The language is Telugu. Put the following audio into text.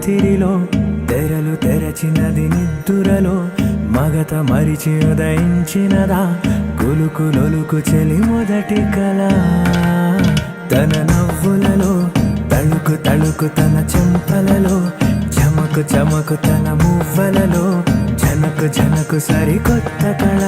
రాత్రిలో తెరలు తెరచినది నిద్దురలో మగత మరిచి ఉదయించినదా కులుకులొలుకు చెలి మొదటి కళ తన నవ్వులలో తళుకు తళుకు తన చెంపలలో చమకు చమకు తన మువ్వలలో జనకు జనకు సరికొత్త కళ